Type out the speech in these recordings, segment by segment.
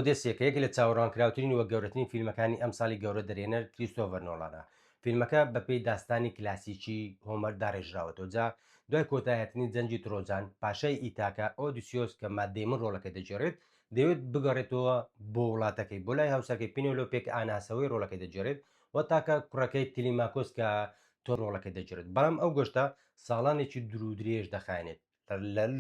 ئۆدێسیەکە یەک لە چاوەڕوانکراوترین وە گەورەترین فیلمەکانی ئەم ساڵی گەورە دەرێنەر کریستۆفەر نۆڵانە. فیلمەکە بەپێی داستانی کلاسیکی هۆمەر داڕێژراوەتەوە. جا دوای کۆتایەتنی جەنجی ترۆجان پاشای ئیتاکە ئۆدیسیۆس کە مادەیمن ڕۆڵەکەی دەجێڕێت دەوێت بگەڕێتەوە بۆ وڵاتەکەی بۆ لای هاوسەکەی پینۆلۆپێک ئاناسەوەی ڕۆڵەکەی دەجێڕێت و تاکە کوڕەکەی تلیماکۆس کە تۆ ڕۆڵەکەی دەجێڕێت. بەڵام ئەو گەشتە ساڵانێکی درودرێژ دەخایێنێت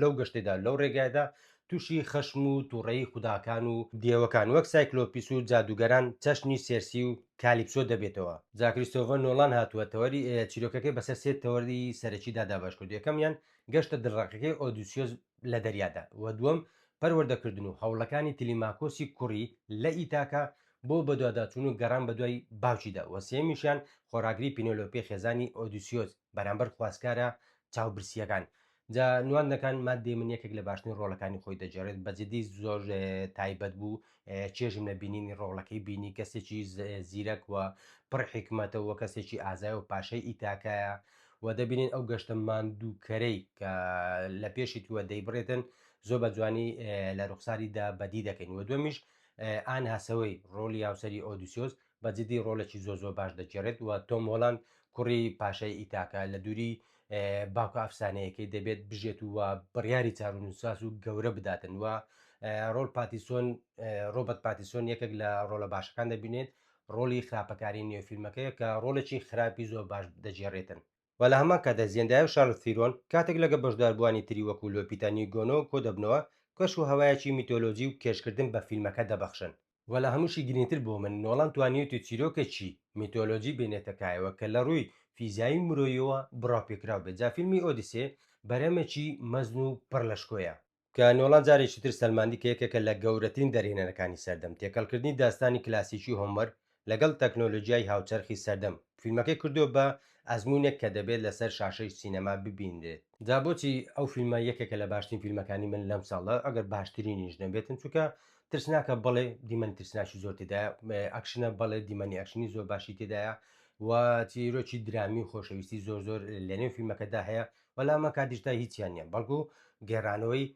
لەو گەشتێدا لەو ڕێگایدا تووشی خەشم و تووڕێی خوداکان و دێوەکان وەک سایکلۆپیس و جادوگەران چەشنی سێرسی و کالیپسۆ دەبێتەوە. جا کریستۆفەر نۆڵان هاتووە تەوەری چیرۆکەکەی بەسەر سێ تەوەری سەرەکیدا دابش کرد. یەکەمیان گەشتە دڕاقەکەی ئۆدیسیۆس لە دەریادا و دووەم پەروەردەکردن و هەوڵەکانی تلیماکۆسی کوڕی لە ئیتاکە بۆ بەدواداچوون و گەڕان بەدوای باوکیدا و سێمیشیان خۆراگری پینۆلۆپی خێزانی ئۆدیسیۆس بەرامبەر خواستکارە چاوبرسیەکان. جا نواندەکان مادەی من یەکێک لە باشترین ڕۆڵەکانی خۆی دەجێڕێت بەجددی زۆر تایبەت بوو. چێژم لە بینینی ڕۆڵەکەی بینی کەسێکی زیرەک وە پڕ حکمەتەوە کەسێکی ئازای و پاشای ئیتاکایە و دەبینین ئەو گەشتە ماندووکەرەی کە لە پێشی تووە دەیبڕێتن زۆر بە جوانی لە ڕوخساریدا بەدی دەکەین و دومیش ئان هاسەوەی ڕۆلی یاوسەری ئۆدیسیۆس بەجددی ڕۆڵێکی زۆر باش دەجێڕێت و تۆم هۆڵاند کوڕی پاشای ئیتاکە لە دووری باوکە ئەفسانەیەکەی دەبێت بژێت وە بڕیاری چارونوساس و گەورە بداتن وە ڕۆل پاتیسۆن ڕۆبەت پاتیسۆن یەکێک لە ڕۆلە باشەکان دەبینێت ڕۆلی خراپەکاری نێوفیلمەکەیە کە ڕۆڵێکی خراپی زۆر باش دەجێڕێتن. وە لە هەمان کاتە زیێندای و شارلت فیرۆن کاتێک لەگە بەشداربووانی تری وەکو لۆپیتانی گۆنۆ کۆ دەبنەوە کەش و هەوایەکی میتۆلۆجی و کێشکردن بە فیلمەکە دەبەخشن. وە لە هەمووشی گرنگتر بۆ من نۆڵان توانیوێتی چیرۆکێکی میتۆلۆجی بێنێتەکایەوە کە لە ڕووی فیزیایی مرۆیەوە بڕاپێکراو بێت. جا فیلمی ئۆدیسێ بەرەمێکی مەزن و پڕ لەشکۆیە کە نۆڵان جارێکی تر سەلماندی کە یەکێکە لە گەورەترین دەرهێنەرەکانی سەردەم تێکەڵکردنی داستانی کلاسیکی هۆمەر لەگەڵ تەکنۆلۆژیای هاوچەرخی سەردەم فیلمەکەی کردو بە ئەزمونێک کە دەبێت لەسەر شاشەی سینەما ببیندێت. جا بۆچی ئەو فیلمە یەکێکە لە باشترین فیلمەکانی من لەم ساڵە ئەگەر باشترینیش نەبێتن چونکە ترسناکە بەڵێ دیمەنی ترسناکی زۆر تێدایە ئەکشنە بەڵێ دیمەنی ئەکشنی زۆر باشی تێدایە و چیرۆکی درامی و خۆشەویستی زۆر لەنێو فیلمەکەدا هەیە وەلامە کاتیشتا هیچیان نیە بەڵکو گێڕانەوەی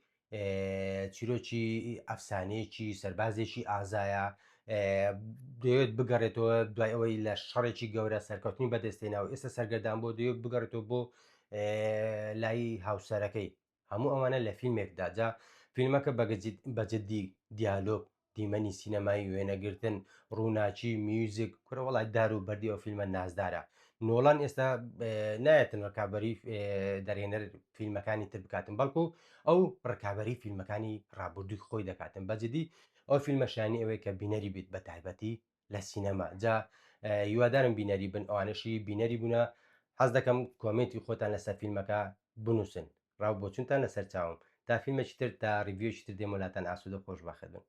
چیرۆکی ئەفسانەیەکی سەربازێکی ئازایە دەوێت بگەڕێتەوە دوای ئەوەی لە شەڕێکی گەورە سەرکەوتنی بەدەستێناوە ئێستا سەرگەردان بۆ دەوێت بگەڕێتەوە بۆ لای هاوسەرەکەی هەموو ئەوانە لە فیلمێکدا. جا فیلمەکە بەجددی دیالۆگ دیمەنی سینەمایی وێنەگرتن ڕووناچی میوزیک کورە وڵای دار و بەردی ئەو فیلمە نازدارە. نۆڵان ئێستا نایەتن ڕکابەری دەرهێنەر فیلمەکانی تر بکاتن بەڵکو ئەو ڕکابەری فیلمەکانی ڕابردووی خۆی دەکاتن بەجددی ئەو فیلمەشانی ئەوەی کە بینەری بیت بە تایبەتی لە سینەما. جا هیوادارم بینەری بن ئەوانشی بینەری بوونە حەز دەکەم کۆمنتی خۆتان لەسەر فیلمەکە بنووسن ڕاو بۆچونتان لەسەر چاوم تا فیلمێکی تر تا ڕیڤیۆکی تر دێم وڵاتان ئاسوودە خۆش بەخێبن.